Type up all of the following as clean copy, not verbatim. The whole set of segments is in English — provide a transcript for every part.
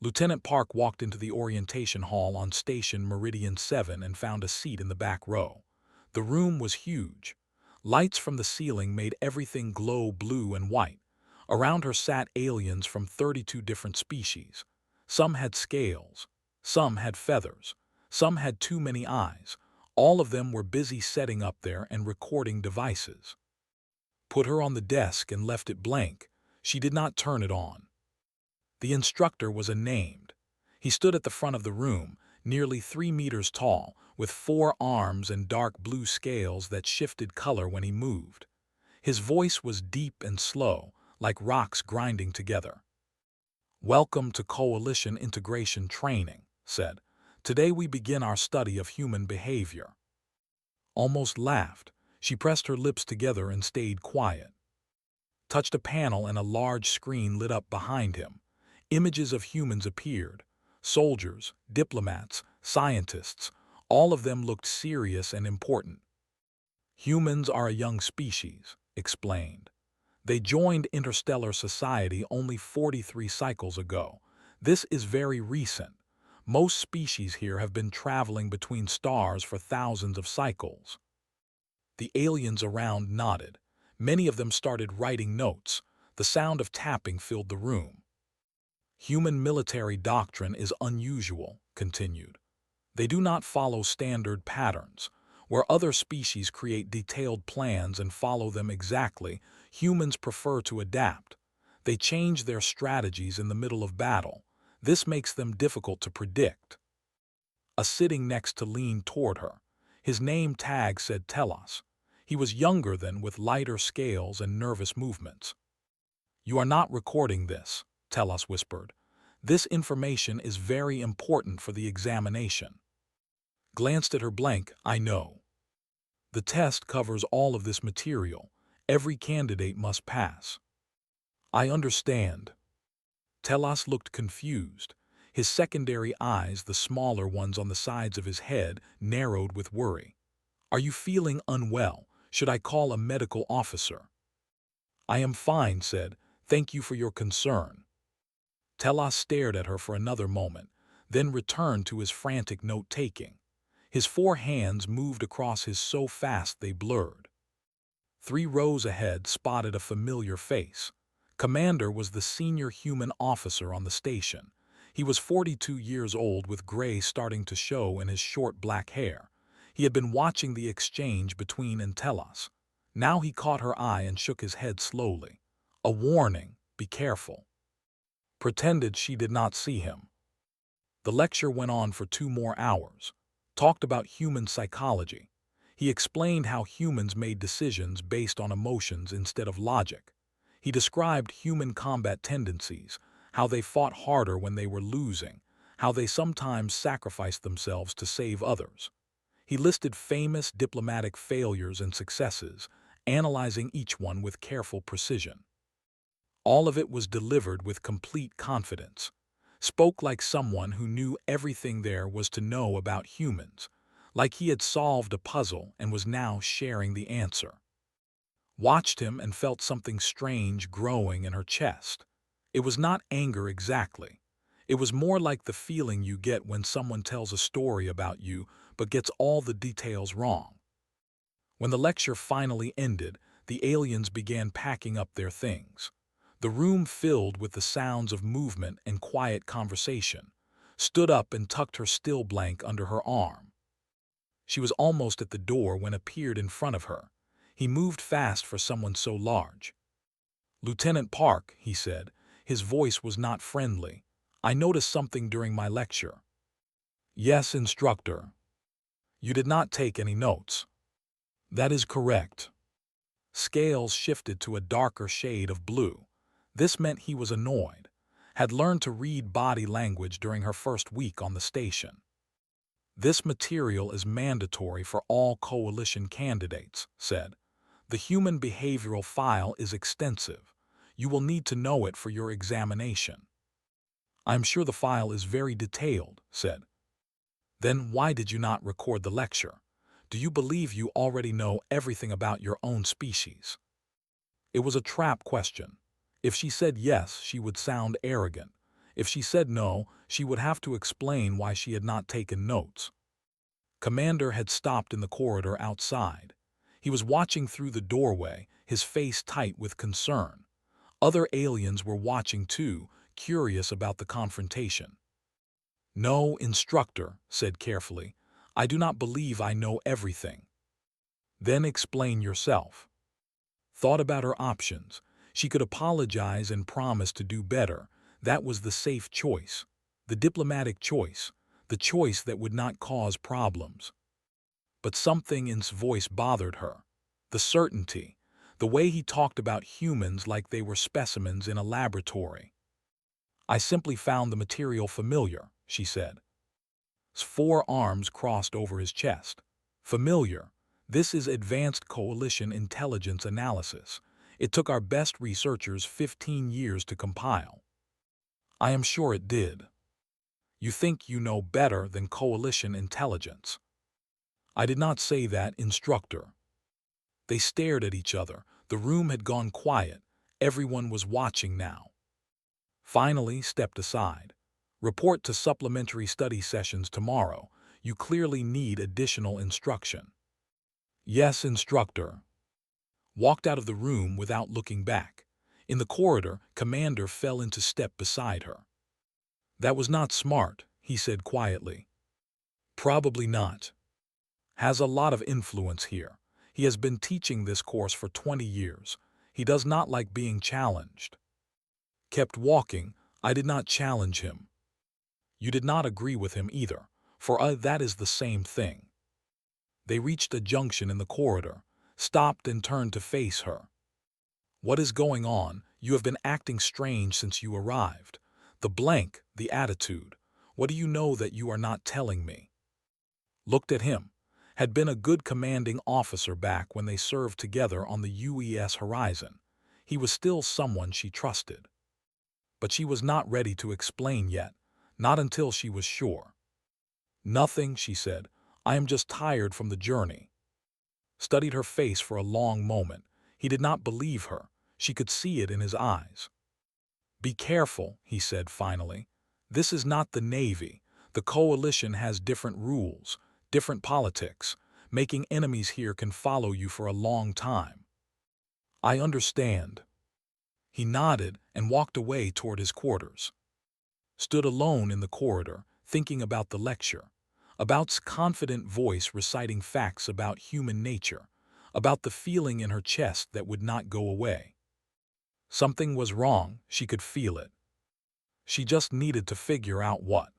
Lieutenant Park walked into the orientation hall on Station Meridian 7 and found a seat in the back row. The room was huge. Lights from the ceiling made everything glow blue and white. Around her sat aliens from 32 different species. Some had scales, some had feathers, some had too many eyes. All of them were busy setting up there and recording devices. Put her on the desk and left it blank. She did not turn it on. The instructor was unnamed. He stood at the front of the room, nearly 3 meters tall, with 4 arms and dark blue scales that shifted color when he moved. His voice was deep and slow, like rocks grinding together. "Welcome to Coalition Integration Training," said. "Today we begin our study of human behavior." Almost laughed. She pressed her lips together and stayed quiet. Touched a panel and a large screen lit up behind him. Images of humans appeared. Soldiers, diplomats, scientists, all of them looked serious and important. "Humans are a young species," explained. "They joined interstellar society only 43 cycles ago. This is very recent. Most species here have been traveling between stars for thousands of cycles." The aliens around nodded. Many of them started writing notes. The sound of tapping filled the room. "Human military doctrine is unusual," continued. "They do not follow standard patterns. Where other species create detailed plans and follow them exactly, humans prefer to adapt. They change their strategies in the middle of battle. This makes them difficult to predict." A sitting next to leaned toward her. His name tag said Telos. He was younger than, with lighter scales and nervous movements. "You are not recording this," Telos whispered. "This information is very important for the examination." Glanced at her blank. "I know. The test covers all of this material. Every candidate must pass." "I understand." Telos looked confused. His secondary eyes, the smaller ones on the sides of his head, narrowed with worry. "Are you feeling unwell? Should I call a medical officer?" "I am fine," said. "Thank you for your concern." Telos stared at her for another moment, then returned to his frantic note-taking. His 4 hands moved across his so fast they blurred. 3 rows ahead spotted a familiar face. Commander was the senior human officer on the station. He was 42 years old with gray starting to show in his short black hair. He had been watching the exchange between and Telos. Now he caught her eye and shook his head slowly. A warning, be careful. Pretended she did not see him. The lecture went on for 2 more hours. Talked about human psychology. He explained how humans made decisions based on emotions instead of logic. He described human combat tendencies, how they fought harder when they were losing, how they sometimes sacrificed themselves to save others. He listed famous diplomatic failures and successes, analyzing each one with careful precision. All of it was delivered with complete confidence. Spoke like someone who knew everything there was to know about humans, like he had solved a puzzle and was now sharing the answer. Watched him and felt something strange growing in her chest. It was not anger exactly. It was more like the feeling you get when someone tells a story about you but gets all the details wrong. When the lecture finally ended, the aliens began packing up their things. The room filled with the sounds of movement and quiet conversation. Stood up and tucked her still blank under her arm. She was almost at the door when appeared in front of her. He moved fast for someone so large. "Lieutenant Park," he said. His voice was not friendly. "I noticed something during my lecture." "Yes, instructor." "You did not take any notes." "That is correct." Scales shifted to a darker shade of blue. This meant he was annoyed. Had learned to read body language during her first week on the station. "This material is mandatory for all coalition candidates," said. "The human behavioral file is extensive. You will need to know it for your examination." "I'm sure the file is very detailed," said. "Then why did you not record the lecture? Do you believe you already know everything about your own species?" It was a trap question. If she said yes, she would sound arrogant. If she said no, she would have to explain why she had not taken notes. Commander had stopped in the corridor outside. He was watching through the doorway, his face tight with concern. Other aliens were watching too, curious about the confrontation. "No, instructor," said carefully. "I do not believe I know everything." "Then explain yourself." Thought about her options. She could apologize and promise to do better. That was the safe choice, the diplomatic choice, the choice that would not cause problems. But something in his voice bothered her. The certainty, the way he talked about humans like they were specimens in a laboratory. "I simply found the material familiar," she said. His four arms crossed over his chest. "Familiar. This is advanced coalition intelligence analysis. It took our best researchers 15 years to compile." "I am sure it did." "You think you know better than coalition intelligence." "I did not say that, instructor." They stared at each other. The room had gone quiet. Everyone was watching now. Finally stepped aside. "Report to supplementary study sessions tomorrow. You clearly need additional instruction." "Yes, instructor." Walked out of the room without looking back. In the corridor, Commander fell into step beside her. "That was not smart," he said quietly. "Probably not. Has a lot of influence here. He has been teaching this course for 20 years. He does not like being challenged." Kept walking. "I did not challenge him." "You did not agree with him either. For that is the same thing." They reached a junction in the corridor, stopped and turned to face her. "What is going on? You have been acting strange since you arrived. The blank, the attitude. What do you know that you are not telling me?" Looked at him. Had been a good commanding officer back when they served together on the UES Horizon. He was still someone she trusted. But she was not ready to explain yet, not until she was sure. "Nothing," she said. "I am just tired from the journey." Studied her face for a long moment. He did not believe her. She could see it in his eyes. "Be careful," he said finally. "This is not the Navy. The coalition has different rules, different politics. Making enemies here can follow you for a long time." "I understand." He nodded and walked away toward his quarters. Stood alone in the corridor, thinking about the lecture, about his confident voice reciting facts about human nature, about the feeling in her chest that would not go away. Something was wrong, she could feel it. She just needed to figure out what.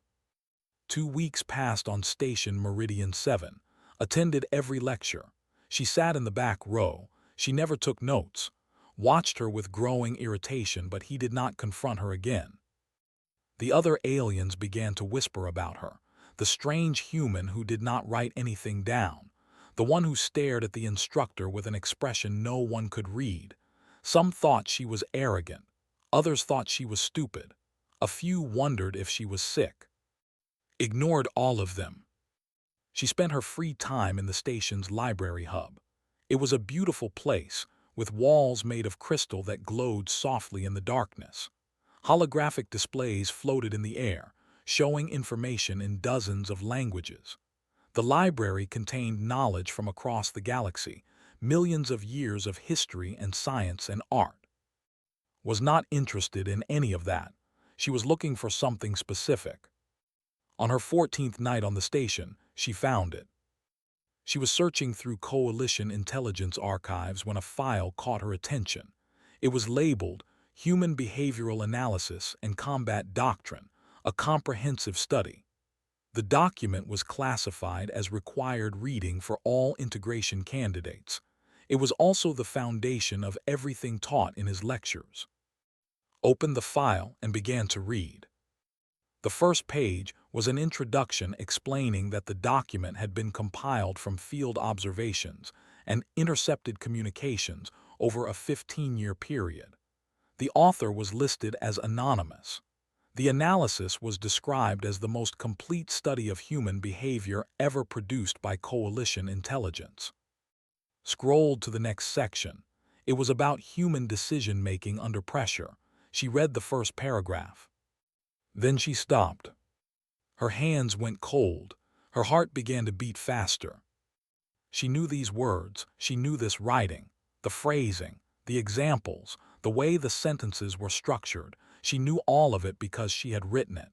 2 weeks passed on Station Meridian 7, attended every lecture. She sat in the back row. She never took notes. Watched her with growing irritation, but he did not confront her again. The other aliens began to whisper about her. The strange human who did not write anything down. The one who stared at the instructor with an expression no one could read. Some thought she was arrogant. Others thought she was stupid. A few wondered if she was sick. Ignored all of them. She spent her free time in the station's library hub. It was a beautiful place, with walls made of crystal that glowed softly in the darkness. Holographic displays floated in the air, showing information in dozens of languages. The library contained knowledge from across the galaxy, millions of years of history and science and art. Was not interested in any of that. She was looking for something specific. On her 14th night on the station, she found it. She was searching through Coalition intelligence archives when a file caught her attention. It was labeled Human Behavioral Analysis and Combat Doctrine, a comprehensive study. The document was classified as required reading for all integration candidates. It was also the foundation of everything taught in his lectures. Opened the file and began to read. The first page was an introduction explaining that the document had been compiled from field observations and intercepted communications over a 15-year period. The author was listed as anonymous. The analysis was described as the most complete study of human behavior ever produced by coalition intelligence. Scrolled to the next section. It was about human decision-making under pressure. She read the first paragraph. Then she stopped. Her hands went cold. Her heart began to beat faster. She knew these words, she knew this writing, the phrasing, the examples, the way the sentences were structured. She knew all of it because she had written it.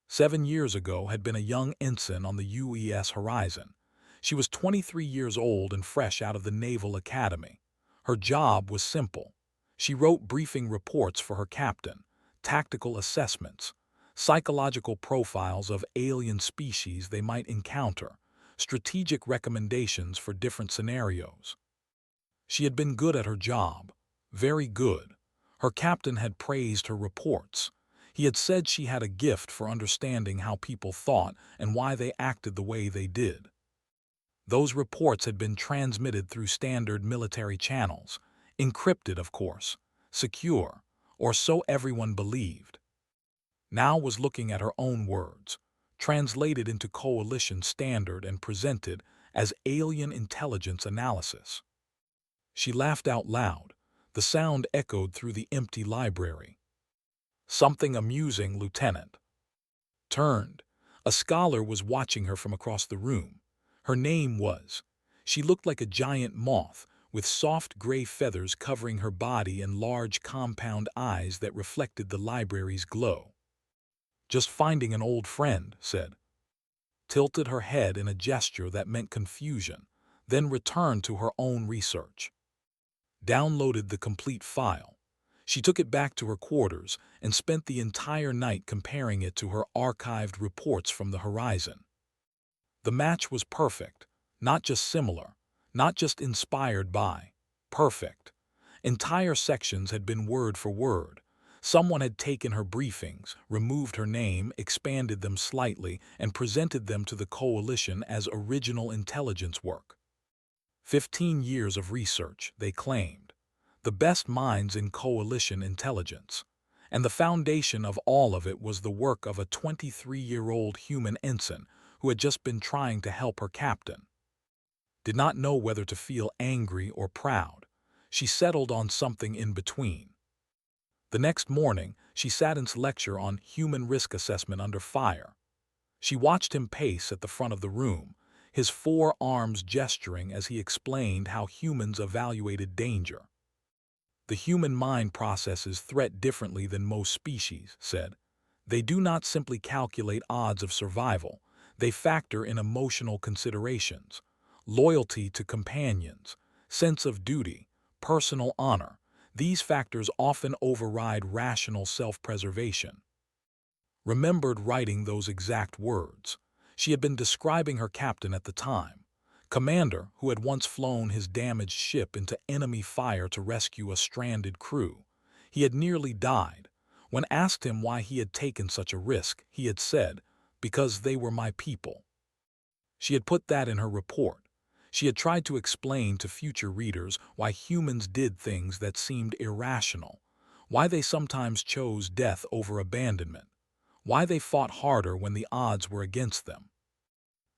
7 years ago had been a young ensign on the UES Horizon. She was 23 years old and fresh out of the Naval Academy. Her job was simple. She wrote briefing reports for her captain, tactical assessments, psychological profiles of alien species they might encounter, strategic recommendations for different scenarios. She had been good at her job, very good. Her captain had praised her reports. He had said she had a gift for understanding how people thought and why they acted the way they did. Those reports had been transmitted through standard military channels, encrypted, of course, secure, or so everyone believed. Now was looking at her own words, translated into coalition standard and presented as alien intelligence analysis. She laughed out loud. The sound echoed through the empty library. "Something amusing, Lieutenant." Turned. A scholar was watching her from across the room. Her name was. She looked like a giant moth, with soft gray feathers covering her body and large compound eyes that reflected the library's glow. "Just finding an old friend," said. Tilted her head in a gesture that meant confusion, then returned to her own research. Downloaded the complete file. She took it back to her quarters and spent the entire night comparing it to her archived reports from the Horizon. The match was perfect, not just similar, not just inspired by, perfect. Entire sections had been word for word. Someone had taken her briefings, removed her name, expanded them slightly, and presented them to the coalition as original intelligence work. 15 years of research, they claimed. The best minds in coalition intelligence. And the foundation of all of it was the work of a 23-year-old human ensign who had just been trying to help her captain. Did not know whether to feel angry or proud. She settled on something in between. The next morning, she sat in lecture on human risk assessment under fire. She watched him pace at the front of the room, his 4 arms gesturing as he explained how humans evaluated danger. "The human mind processes threat differently than most species," said. "They do not simply calculate odds of survival. They factor in emotional considerations, loyalty to companions, sense of duty, personal honor. These factors often override rational self-preservation." Remembered writing those exact words. She had been describing her captain at the time, commander who had once flown his damaged ship into enemy fire to rescue a stranded crew. He had nearly died. When asked him why he had taken such a risk, he had said, "Because they were my people." She had put that in her report. She had tried to explain to future readers why humans did things that seemed irrational, why they sometimes chose death over abandonment, why they fought harder when the odds were against them.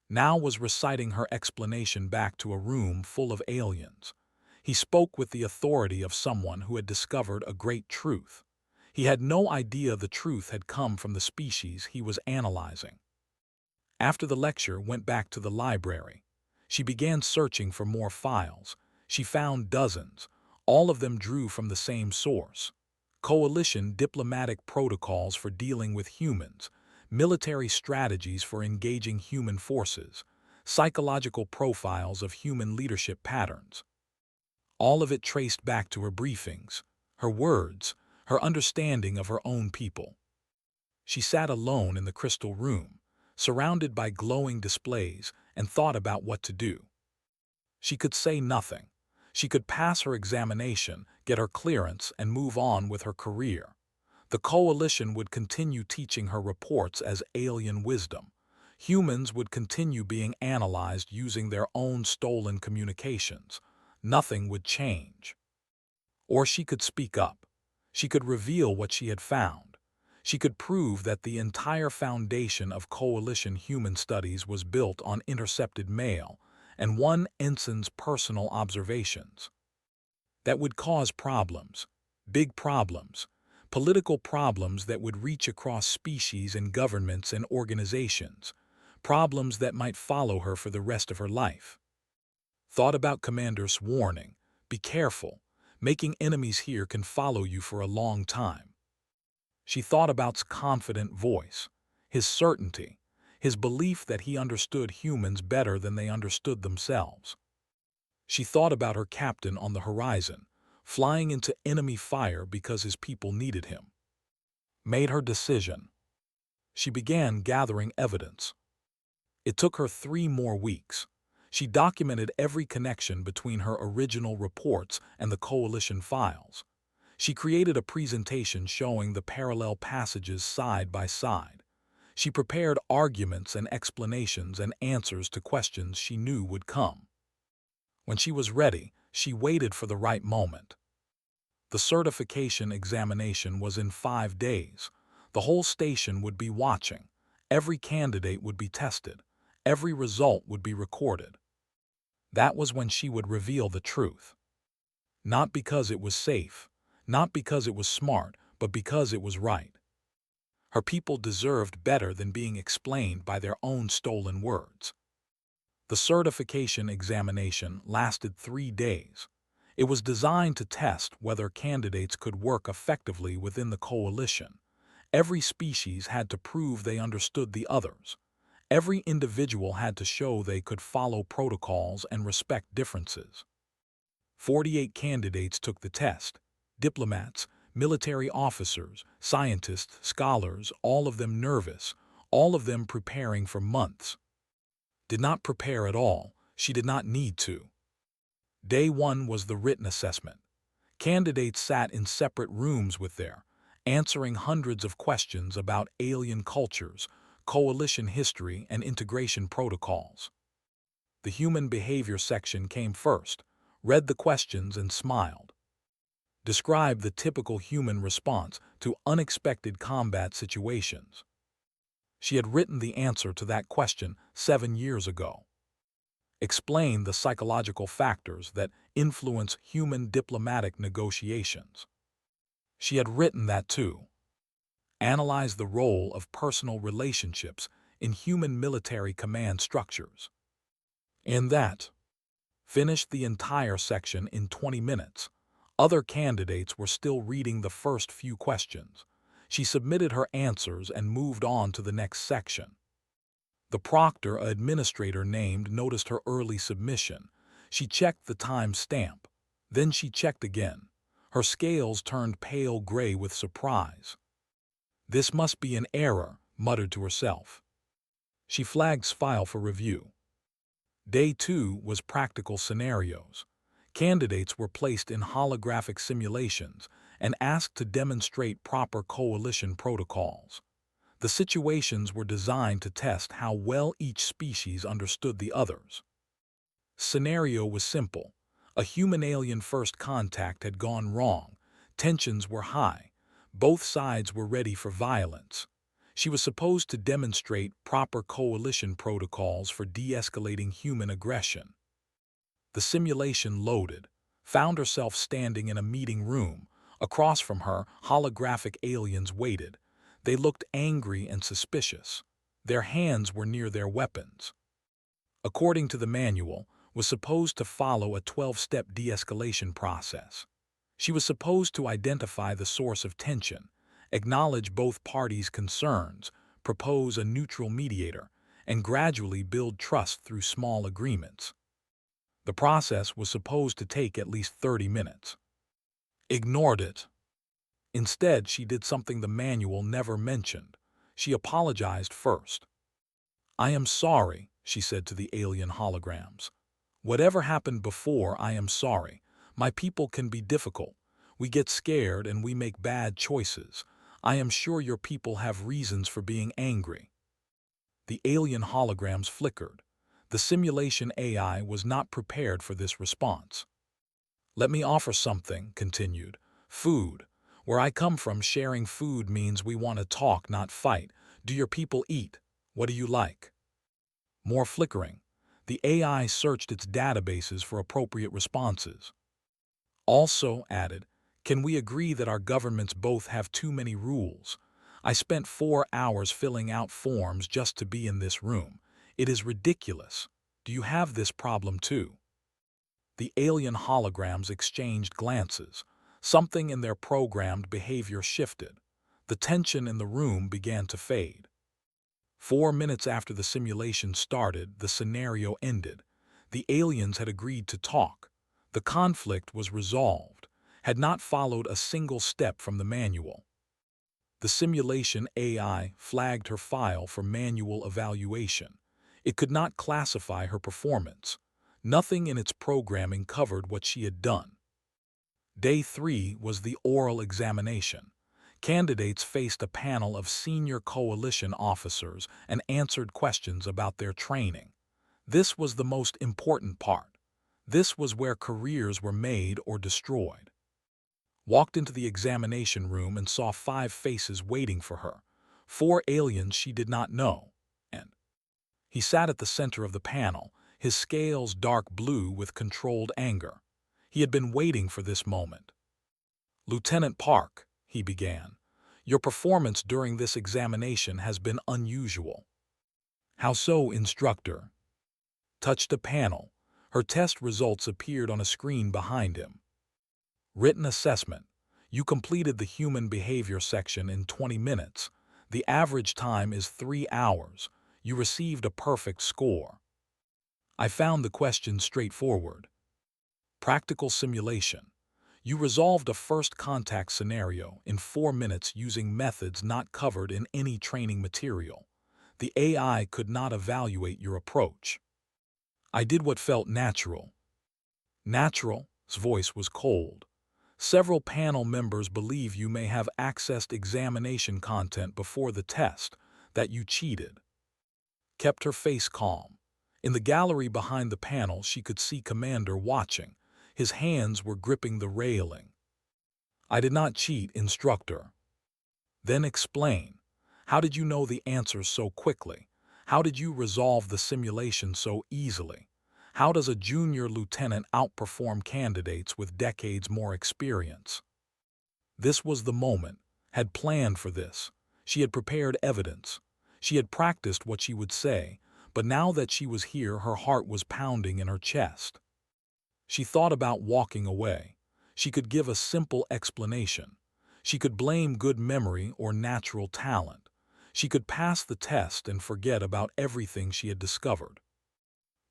Now was reciting her explanation back to a room full of aliens. He spoke with the authority of someone who had discovered a great truth. He had no idea the truth had come from the species he was analyzing. After the lecture went back to the library. She began searching for more files. She found dozens. All of them drew from the same source. Coalition diplomatic protocols for dealing with humans, military strategies for engaging human forces, psychological profiles of human leadership patterns. All of it traced back to her briefings, her words, her understanding of her own people. She sat alone in the crystal room, surrounded by glowing displays, and thought about what to do. She could say nothing. She could pass her examination, get her clearance, and move on with her career. The coalition would continue teaching her reports as alien wisdom. Humans would continue being analyzed using their own stolen communications. Nothing would change. Or she could speak up. She could reveal what she had found. She could prove that the entire foundation of coalition human studies was built on intercepted mail and one ensign's personal observations. That would cause problems, big problems, political problems that would reach across species and governments and organizations, problems that might follow her for the rest of her life. Thought about Commander's warning, be careful, making enemies here can follow you for a long time. She thought about's confident voice, his certainty, his belief that he understood humans better than they understood themselves. She thought about her captain on the horizon, flying into enemy fire because his people needed him. Made her decision. She began gathering evidence. It took her 3 more weeks. She documented every connection between her original reports and the coalition files. She created a presentation showing the parallel passages side by side. She prepared arguments and explanations and answers to questions she knew would come. When she was ready, she waited for the right moment. The certification examination was in 5 days. The whole station would be watching. Every candidate would be tested. Every result would be recorded. That was when she would reveal the truth. Not because it was safe, not because it was smart, but because it was right. Her people deserved better than being explained by their own stolen words. The certification examination lasted 3 days. It was designed to test whether candidates could work effectively within the coalition. Every species had to prove they understood the others. Every individual had to show they could follow protocols and respect differences. 48 candidates took the test. Diplomats, military officers, scientists, scholars, all of them nervous, all of them preparing for months. Did not prepare at all. She did not need to. Day 1 was the written assessment. Candidates sat in separate rooms with their, answering hundreds of questions about alien cultures, coalition history, and integration protocols. The human behavior section came first, read the questions and smiled. Describe the typical human response to unexpected combat situations. She had written the answer to that question 7 years ago. Explain the psychological factors that influence human diplomatic negotiations. She had written that too. Analyze the role of personal relationships in human military command structures. In that, finished the entire section in 20 minutes. Other candidates were still reading the first few questions. She submitted her answers and moved on to the next section. The proctor, an administrator named, noticed her early submission. She checked the time stamp. Then she checked again. Her scales turned pale gray with surprise. This must be an error, muttered to herself. She flagged file for review. Day 2 was practical scenarios. Candidates were placed in holographic simulations and asked to demonstrate proper coalition protocols. The situations were designed to test how well each species understood the others. Scenario was simple. A human-alien first contact had gone wrong. Tensions were high. Both sides were ready for violence. She was supposed to demonstrate proper coalition protocols for de-escalating human aggression. The simulation loaded, found herself standing in a meeting room. Across from her, holographic aliens waited. They looked angry and suspicious. Their hands were near their weapons. According to the manual, was supposed to follow a 12-step de-escalation process. She was supposed to identify the source of tension, acknowledge both parties' concerns, propose a neutral mediator, and gradually build trust through small agreements. The process was supposed to take at least 30 minutes. Ignored it. Instead, she did something the manual never mentioned. She apologized first. "I am sorry," she said to the alien holograms. "Whatever happened before, I am sorry. My people can be difficult. We get scared and we make bad choices. I am sure your people have reasons for being angry." The alien holograms flickered. The simulation AI was not prepared for this response. "Let me offer something," continued. "Food. Where I come from, sharing food means we want to talk, not fight. Do your people eat? What do you like?" More flickering. The AI searched its databases for appropriate responses. "Also," added, Can we agree that our governments both have too many rules? I spent 4 hours filling out forms just to be in this room. It is ridiculous. Do you have this problem too? The alien holograms exchanged glances. Something in their programmed behavior shifted. The tension in the room began to fade. 4 minutes after the simulation started, the scenario ended. The aliens had agreed to talk. The conflict was resolved, had not followed a single step from the manual. The simulation AI flagged her file for manual evaluation. It could not classify her performance. Nothing in its programming covered what she had done. Day 3 was the oral examination. Candidates faced a panel of senior coalition officers and answered questions about their training. This was the most important part. This was where careers were made or destroyed. Walked into the examination room and saw 5 faces waiting for her. 4 aliens she did not know. And he sat at the center of the panel, his scales dark blue with controlled anger. He had been waiting for this moment. "Lieutenant Park," he began, "your performance during this examination has been unusual." "How so, instructor?" Touched a panel. Her test results appeared on a screen behind him. Written assessment. You completed the human behavior section in 20 minutes. The average time is 3 hours. You received a perfect score. I found the question straightforward. Practical simulation. You resolved a first contact scenario in 4 minutes using methods not covered in any training material. The AI could not evaluate your approach. I did what felt natural. Natural's voice was cold. Several panel members believe you may have accessed examination content before the test, that you cheated. Kept her face calm. In the gallery behind the panel, she could see Commander watching. His hands were gripping the railing. I did not cheat, instructor. Then explain. How did you know the answers so quickly? How did you resolve the simulation so easily? How does a junior lieutenant outperform candidates with decades more experience? This was the moment. Had planned for this. She had prepared evidence. She had practiced what she would say, but now that she was here, her heart was pounding in her chest. She thought about walking away. She could give a simple explanation. She could blame good memory or natural talent. She could pass the test and forget about everything she had discovered.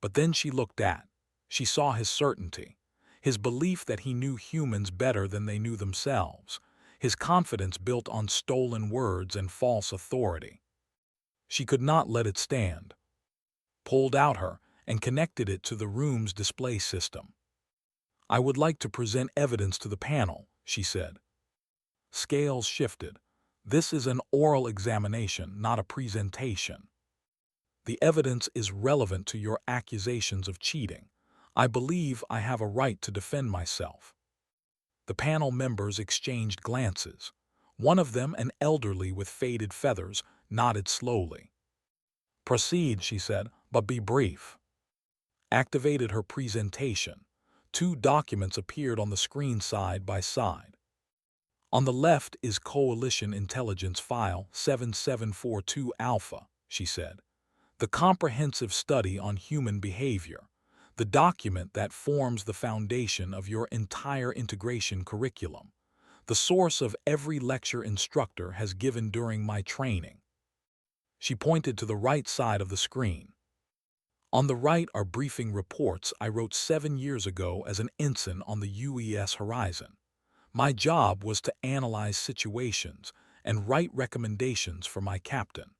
But then she looked at. She saw his certainty, his belief that he knew humans better than they knew themselves, his confidence built on stolen words and false authority. She could not let it stand. Pulled out her and connected it to the room's display system. I would like to present evidence to the panel, she said. Scales shifted. This is an oral examination, not a presentation. The evidence is relevant to your accusations of cheating. I believe I have a right to defend myself. The panel members exchanged glances. One of them, an elderly with faded feathers, nodded slowly. Proceed, she said, but be brief. Activated her presentation. 2 documents appeared on the screen side by side. On the left is Coalition Intelligence File 7742 Alpha, she said. The comprehensive study on human behavior. The document that forms the foundation of your entire integration curriculum. The source of every lecture instructor has given during my training. She pointed to the right side of the screen. On the right are briefing reports I wrote 7 years ago as an ensign on the UES horizon. My job was to analyze situations and write recommendations for my captain.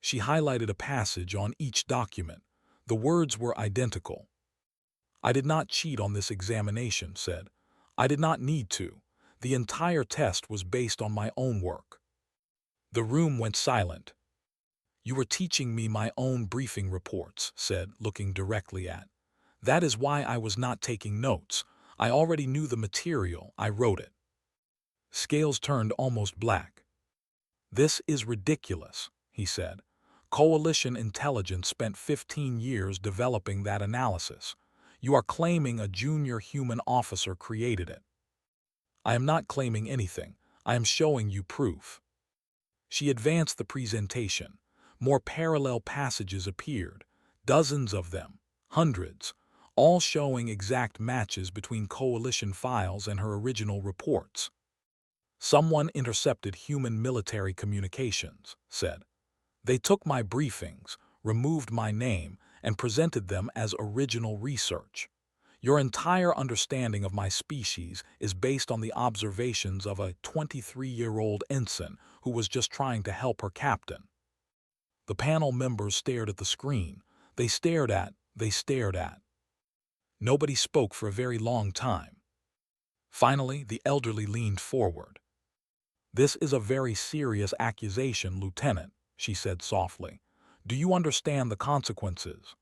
She highlighted a passage on each document. The words were identical. I did not cheat on this examination, said. I did not need to. The entire test was based on my own work. The room went silent. You were teaching me my own briefing reports, said, looking directly at. That is why I was not taking notes. I already knew the material, I wrote it. Scales turned almost black. This is ridiculous, he said. Coalition Intelligence spent 15 years developing that analysis. You are claiming a junior human officer created it. I am not claiming anything. I am showing you proof." She advanced the presentation. More parallel passages appeared, dozens of them, hundreds, all showing exact matches between coalition files and her original reports. "Someone intercepted human military communications," said. "They took my briefings, removed my name, and presented them as original research. Your entire understanding of my species is based on the observations of a 23-year-old ensign who was just trying to help her captain." The panel members stared at the screen. They stared at. Nobody spoke for a very long time. Finally, the elderly leaned forward. "This is a very serious accusation, Lieutenant," she said softly. "Do you understand the consequences?"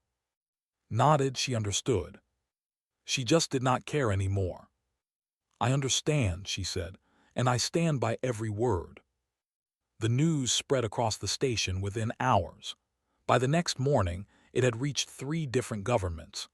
Nodded, she understood. She just did not care anymore. "I understand," she said, "and I stand by every word." The news spread across the station within hours. By the next morning, it had reached 3 different governments.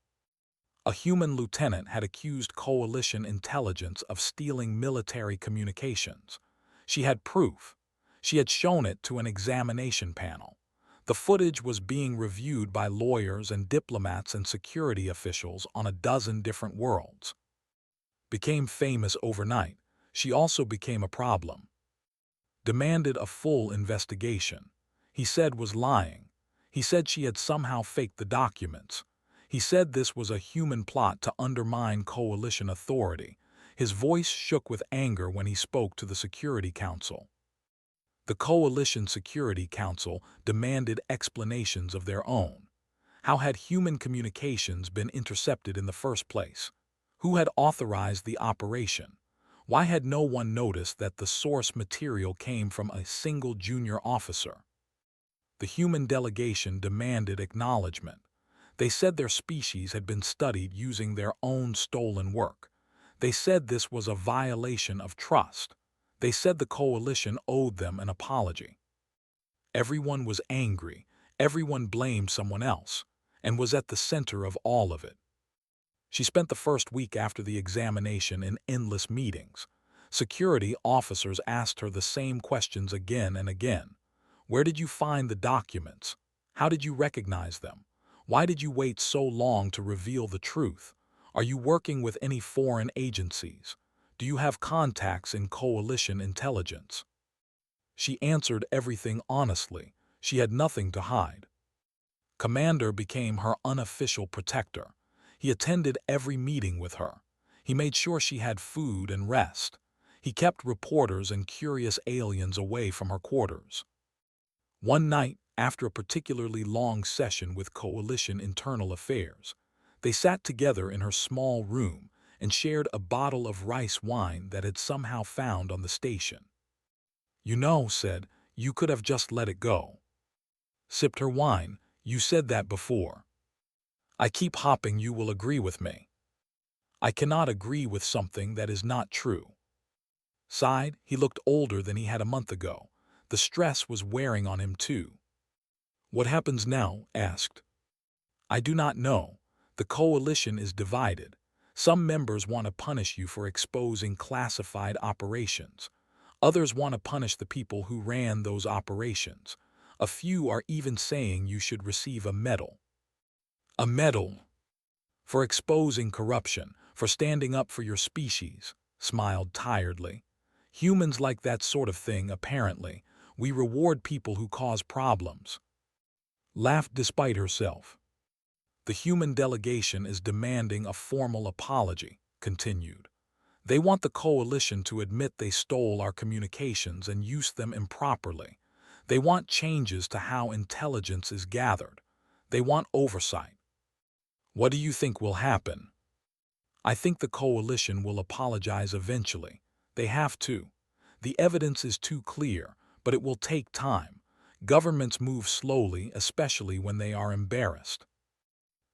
A human lieutenant had accused coalition intelligence of stealing military communications. She had proof. She had shown it to an examination panel. The footage was being reviewed by lawyers and diplomats and security officials on a dozen different worlds. Became famous overnight, she also became a problem. Demanded a full investigation. He said was lying. He said she had somehow faked the documents. He said this was a human plot to undermine coalition authority. His voice shook with anger when he spoke to the Security Council. The Coalition Security Council demanded explanations of their own. How had human communications been intercepted in the first place? Who had authorized the operation? Why had no one noticed that the source material came from a single junior officer? The human delegation demanded acknowledgement. They said their species had been studied using their own stolen work. They said this was a violation of trust. They said the coalition owed them an apology. Everyone was angry. Everyone blamed someone else, and was at the center of all of it. She spent the first week after the examination in endless meetings. Security officers asked her the same questions again and again. Where did you find the documents? How did you recognize them? Why did you wait so long to reveal the truth? Are you working with any foreign agencies? Do you have contacts in coalition intelligence? She answered everything honestly. She had nothing to hide. Commander became her unofficial protector. He attended every meeting with her. He made sure she had food and rest. He kept reporters and curious aliens away from her quarters. One night, after a particularly long session with Coalition Internal Affairs, they sat together in her small room and shared a bottle of rice wine that had somehow found on the station. "You know," said, "you could have just let it go." Sipped her wine. "You said that before." "I keep hoping you will agree with me." "I cannot agree with something that is not true." Sighed. He looked older than he had a month ago. The stress was wearing on him too. "What happens now?" asked. "I do not know. The coalition is divided. Some members want to punish you for exposing classified operations. Others want to punish the people who ran those operations. A few are even saying you should receive a medal." "A medal?" "For exposing corruption, for standing up for your species," smiled tiredly. "Humans like that sort of thing, apparently. We reward people who cause problems." Laughed despite herself. "The human delegation is demanding a formal apology," continued. "They want the coalition to admit they stole our communications and used them improperly. They want changes to how intelligence is gathered. They want oversight." "What do you think will happen?" "I think the coalition will apologize eventually. They have to. The evidence is too clear, but it will take time. Governments move slowly, especially when they are embarrassed."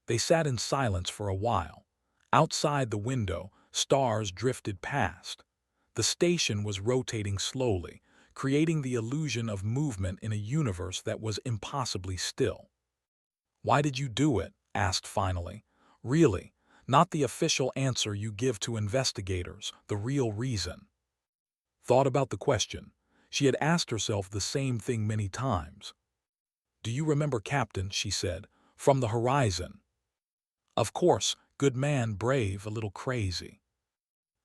They sat in silence for a while. Outside the window, stars drifted past. The station was rotating slowly, creating the illusion of movement in a universe that was impossibly still. "Why did you do it?" asked finally. "Really, not the official answer you give to investigators, the real reason." thought about the question. She had asked herself the same thing many times. "Do you remember Captain?" she said. "From the horizon." "Of course, good man, brave, a little crazy.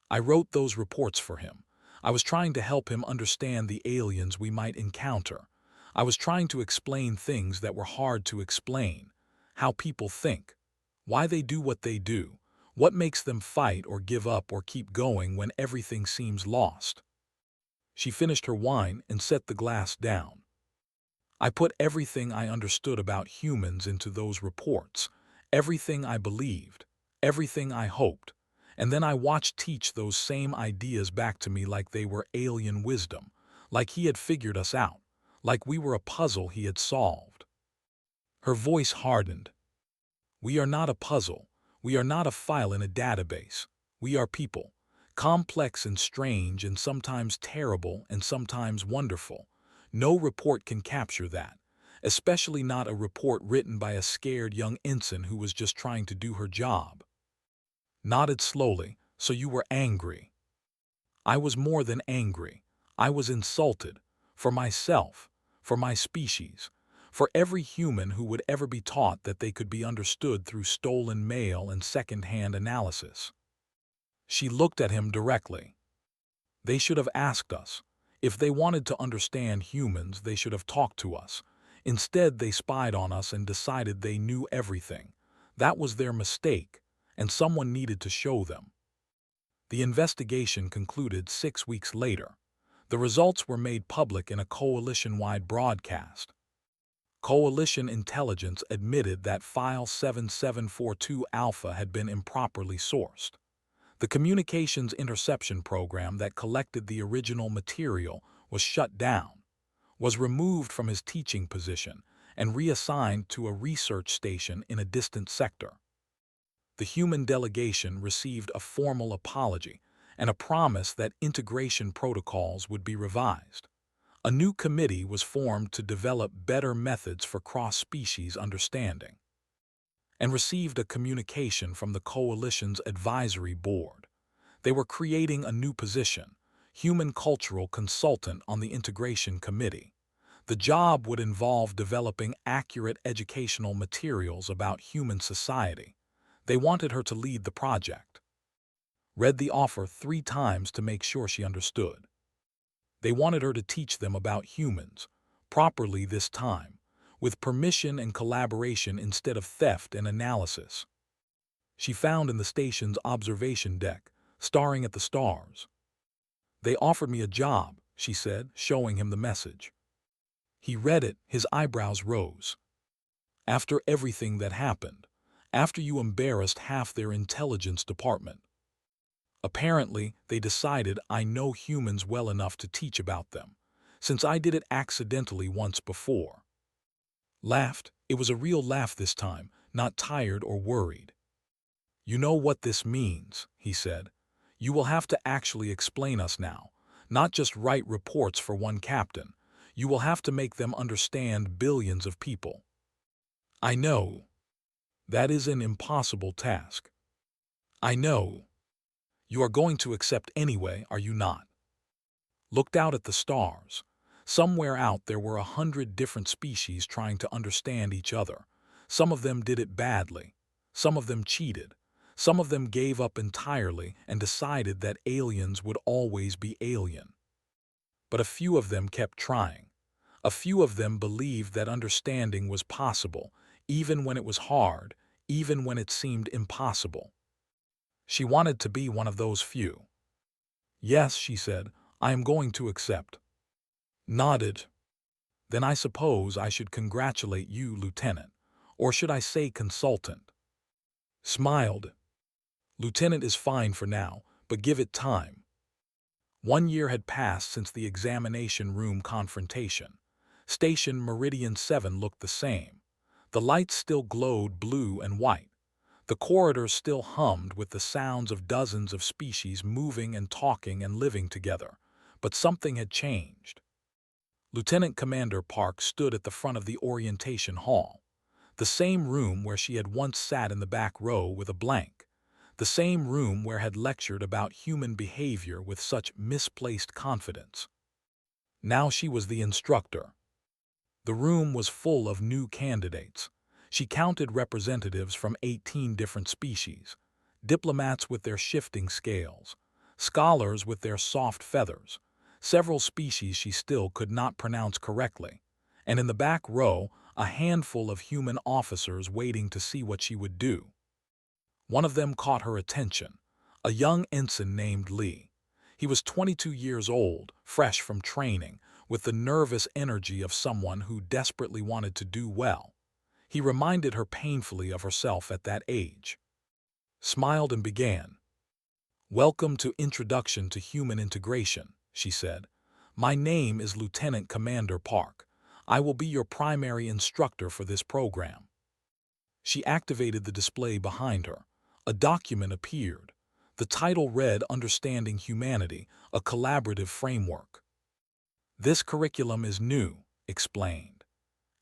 I wrote those reports for him. I was trying to help him understand the aliens we might encounter. I was trying to explain things that were hard to explain. How people think. Why they do what they do. What makes them fight or give up or keep going when everything seems lost." She finished her wine and set the glass down. "I put everything I understood about humans into those reports, everything I believed, everything I hoped, and then I watched teach those same ideas back to me like they were alien wisdom, like he had figured us out, like we were a puzzle he had solved." Her voice hardened. "We are not a puzzle. We are not a file in a database. We are people, complex and strange and sometimes terrible and sometimes wonderful. No report can capture that, especially not a report written by a scared young ensign who was just trying to do her job." Nodded slowly. "So you were angry." "I was more than angry. I was insulted. For myself, for my species, for every human who would ever be taught that they could be understood through stolen mail and second-hand analysis." She looked at him directly. "They should have asked us. If they wanted to understand humans, they should have talked to us. Instead, they spied on us and decided they knew everything. That was their mistake, and someone needed to show them." The investigation concluded 6 weeks later. The results were made public in a coalition-wide broadcast. Coalition intelligence admitted that File 7742 Alpha had been improperly sourced. The communications interception program that collected the original material was shut down, was removed from his teaching position, and reassigned to a research station in a distant sector. The human delegation received a formal apology and a promise that integration protocols would be revised. A new committee was formed to develop better methods for cross-species understanding, and received a communication from the Coalition's advisory board. They were creating a new position, Human Cultural Consultant on the Integration Committee. The job would involve developing accurate educational materials about human society. They wanted her to lead the project. Read the offer 3 times to make sure she understood. They wanted her to teach them about humans, properly this time, with permission and collaboration instead of theft and analysis. She found in the station's observation deck, staring at the stars. "They offered me a job," she said, showing him the message. He read it, his eyebrows rose. "After everything that happened, after you embarrassed half their intelligence department. Apparently, they decided I know humans well enough to teach about them, since I did it accidentally once before." Laughed. It was a real laugh this time, not tired or worried. "You know what this means," he said. "You will have to actually explain us now, not just write reports for one captain. You will have to make them understand billions of people." "I know. That is an impossible task." "I know. You are going to accept anyway, are you not?" Looked out at the stars. Somewhere out there were 100 different species trying to understand each other. Some of them did it badly. Some of them cheated. Some of them gave up entirely and decided that aliens would always be alien. But a few of them kept trying. A few of them believed that understanding was possible, even when it was hard, even when it seemed impossible. She wanted to be one of those few. "Yes," she said, "I am going to accept." Nodded. "Then I suppose I should congratulate you, Lieutenant. Or should I say consultant?" Smiled. "Lieutenant is fine for now, but give it time." 1 year had passed since the examination room confrontation. Station Meridian 7 looked the same. The lights still glowed blue and white. The corridors still hummed with the sounds of dozens of species moving and talking and living together. But something had changed. Lieutenant Commander Park stood at the front of the orientation hall, the same room where she had once sat in the back row with a blank. the same room where had lectured about human behavior with such misplaced confidence. Now she was the instructor. The room was full of new candidates. She counted representatives from 18 different species, diplomats with their shifting scales, scholars with their soft feathers, several species she still could not pronounce correctly, and in the back row, a handful of human officers waiting to see what she would do. One of them caught her attention, a young ensign named Lee. He was 22 years old, fresh from training, with the nervous energy of someone who desperately wanted to do well. He reminded her painfully of herself at that age. Smiled and began. "Welcome to Introduction to Human Integration," she said. "My name is Lieutenant Commander Park. I will be your primary instructor for this program." She activated the display behind her. A document appeared. The title read Understanding Humanity, a Collaborative Framework. "This curriculum is new," explained.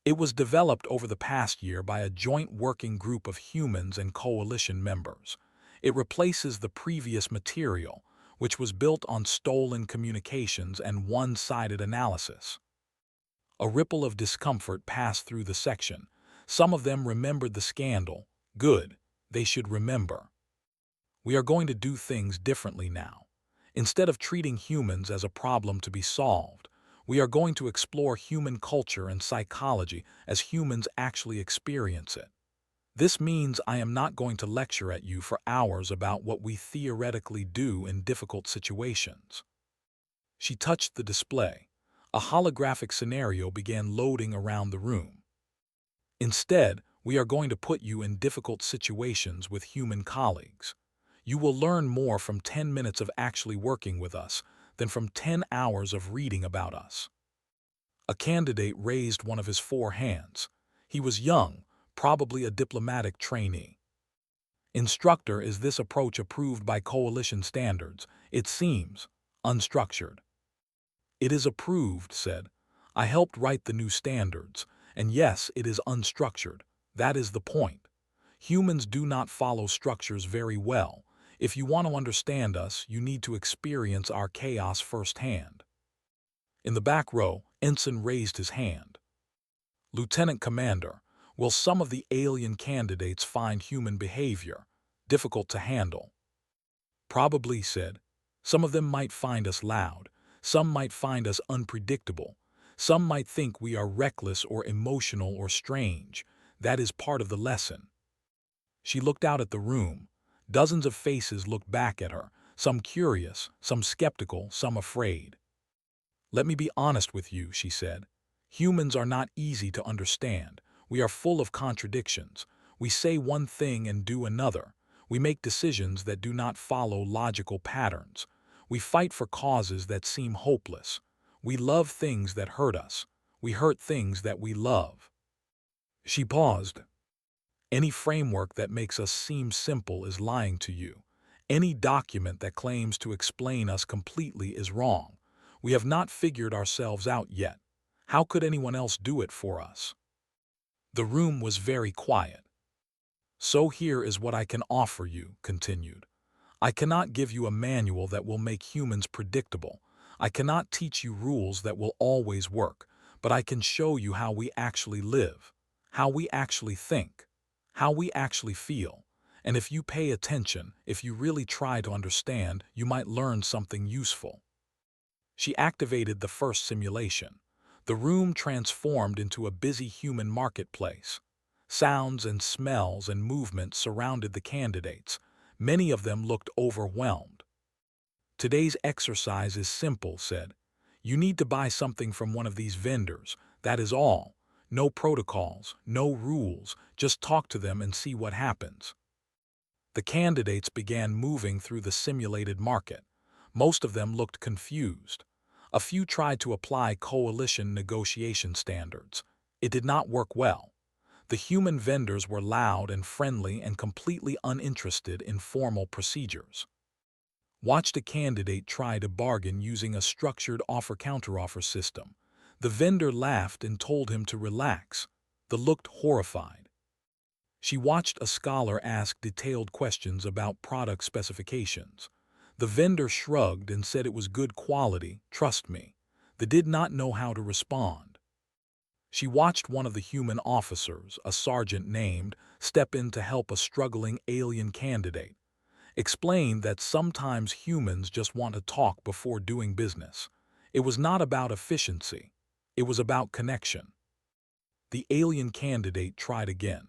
"It was developed over the past year by a joint working group of humans and coalition members. It replaces the previous material, which was built on stolen communications and one-sided analysis." A ripple of discomfort passed through the section. Some of them remembered the scandal. Good, they should remember. "We are going to do things differently now. Instead of treating humans as a problem to be solved, we are going to explore human culture and psychology as humans actually experience it. This means I am not going to lecture at you for hours about what we theoretically do in difficult situations." She touched the display. A holographic scenario began loading around the room. "Instead, we are going to put you in difficult situations with human colleagues. You will learn more from 10 minutes of actually working with us than from 10 hours of reading about us." A candidate raised one of his 4 hands. He was young, probably a diplomatic trainee. "Instructor, is this approach approved by coalition standards? It seems unstructured." "It is approved," said. "I helped write the new standards, and yes, it is unstructured. That is the point. Humans do not follow structures very well. If you want to understand us, you need to experience our chaos firsthand." In the back row, Ensign raised his hand. "Lieutenant Commander, will some of the alien candidates find human behavior difficult to handle?" "Probably," said. "Some of them might find us loud. Some might find us unpredictable. Some might think we are reckless or emotional or strange. That is part of the lesson." She looked out at the room. Dozens of faces looked back at her, some curious, some skeptical, some afraid. "Let me be honest with you," she said. "Humans are not easy to understand. We are full of contradictions. We say one thing and do another. We make decisions that do not follow logical patterns. We fight for causes that seem hopeless. We love things that hurt us. We hurt things that we love." She paused. "Any framework that makes us seem simple is lying to you. Any document that claims to explain us completely is wrong. We have not figured ourselves out yet. How could anyone else do it for us?" The room was very quiet. "So here is what I can offer you," continued. "I cannot give you a manual that will make humans predictable. I cannot teach you rules that will always work, but I can show you how we actually live, how we actually think, how we actually feel. And if you pay attention, if you really try to understand, you might learn something useful." She activated the first simulation. The room transformed into a busy human marketplace. Sounds and smells and movements surrounded the candidates. Many of them looked overwhelmed. "Today's exercise is simple," said. "You need to buy something from one of these vendors. That is all. No protocols, no rules, just talk to them and see what happens." The candidates began moving through the simulated market. Most of them looked confused. A few tried to apply coalition negotiation standards. It did not work well. The human vendors were loud and friendly and completely uninterested in formal procedures. Watched a candidate try to bargain using a structured offer-counteroffer system. The vendor laughed and told him to relax. The looked horrified. She watched a scholar ask detailed questions about product specifications. The vendor shrugged and said it was good quality, trust me. They did not know how to respond. She watched one of the human officers, a sergeant named, step in to help a struggling alien candidate. Explained that sometimes humans just want to talk before doing business. It was not about efficiency. It was about connection. The alien candidate tried again.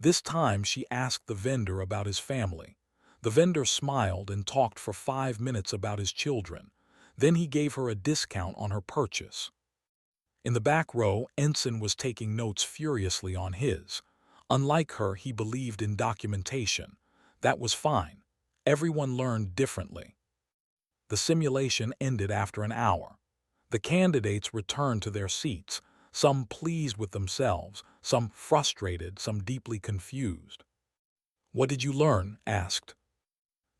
This time she asked the vendor about his family. The vendor smiled and talked for 5 minutes about his children. Then he gave her a discount on her purchase. In the back row, Ensign was taking notes furiously on his. Unlike her, he believed in documentation. That was fine. Everyone learned differently. The simulation ended after an hour. The candidates returned to their seats, some pleased with themselves, some frustrated, some deeply confused. "What did you learn?" asked.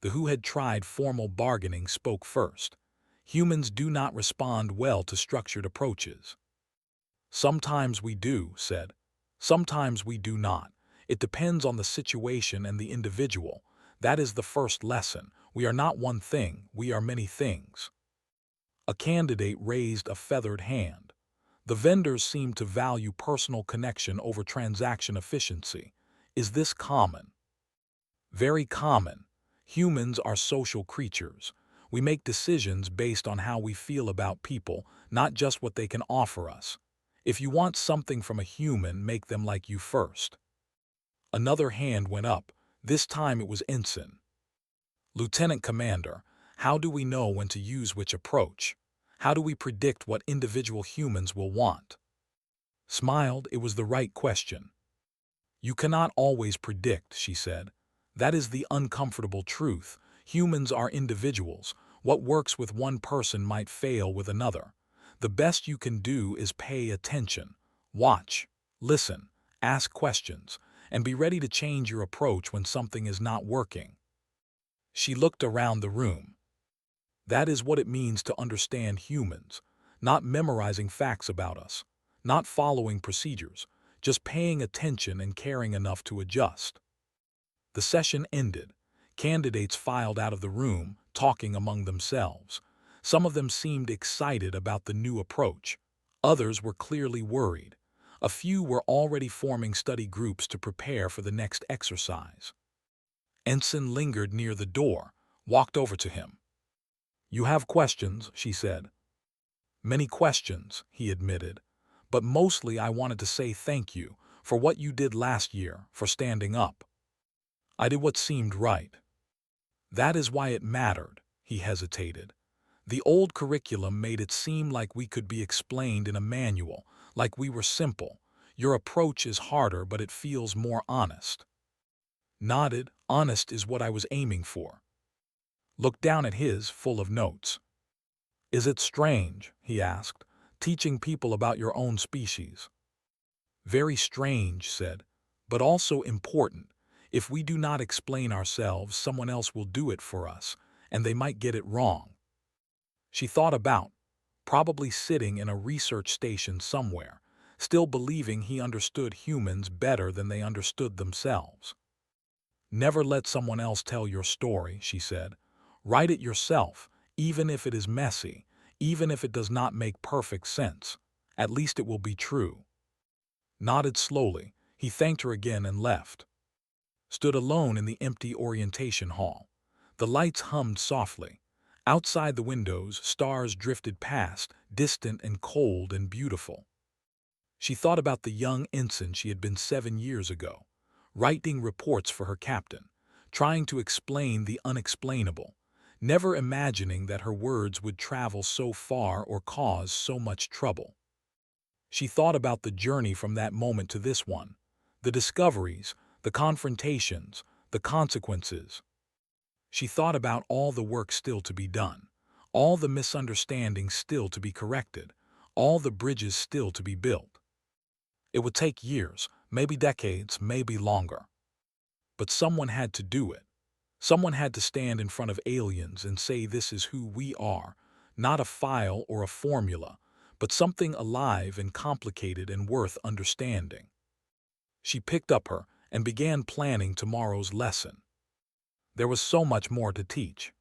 The who had tried formal bargaining spoke first. Humans do not respond well to structured approaches. "Sometimes we do," said. "Sometimes we do not. It depends on the situation and the individual. That is the first lesson. We are not one thing, we are many things." A candidate raised a feathered hand. The vendors seem to value personal connection over transaction efficiency. Is this common? Very common. Humans are social creatures. We make decisions based on how we feel about people, not just what they can offer us. If you want something from a human, make them like you first. Another hand went up. This time it was Ensign. "Lieutenant Commander, how do we know when to use which approach? How do we predict what individual humans will want?" Smiled, it was the right question. "You cannot always predict," she said. "That is the uncomfortable truth. Humans are individuals. What works with one person might fail with another. The best you can do is pay attention. Watch, listen, ask questions, and be ready to change your approach when something is not working." She looked around the room. That is what it means to understand humans, not memorizing facts about us, not following procedures, just paying attention and caring enough to adjust. The session ended. Candidates filed out of the room, talking among themselves. Some of them seemed excited about the new approach. Others were clearly worried. A few were already forming study groups to prepare for the next exercise. Ensign lingered near the door, walked over to him. "You have questions," she said. "Many questions," he admitted. "But mostly I wanted to say thank you for what you did last year, for standing up." "I did what seemed right." "That is why it mattered," he hesitated. "The old curriculum made it seem like we could be explained in a manual, like we were simple. Your approach is harder, but it feels more honest." Nodded. "Honest is what I was aiming for." Looked down at his, full of notes. "Is it strange," he asked, "teaching people about your own species?" "Very strange," said, "but also important. If we do not explain ourselves, someone else will do it for us, and they might get it wrong." She thought about, probably sitting in a research station somewhere, still believing he understood humans better than they understood themselves. "Never let someone else tell your story," she said. "Write it yourself, even if it is messy, even if it does not make perfect sense. At least it will be true." Nodded slowly. He thanked her again and left. Stood alone in the empty orientation hall. The lights hummed softly. Outside the windows, stars drifted past, distant and cold and beautiful. She thought about the young ensign she had been 7 years ago, writing reports for her captain, trying to explain the unexplainable, never imagining that her words would travel so far or cause so much trouble. She thought about the journey from that moment to this one, the discoveries, the confrontations, the consequences. She thought about all the work still to be done, all the misunderstandings still to be corrected, all the bridges still to be built. It would take years, maybe decades, maybe longer. But someone had to do it. Someone had to stand in front of aliens and say this is who we are, not a file or a formula, but something alive and complicated and worth understanding. She picked up her and began planning tomorrow's lesson. There was so much more to teach.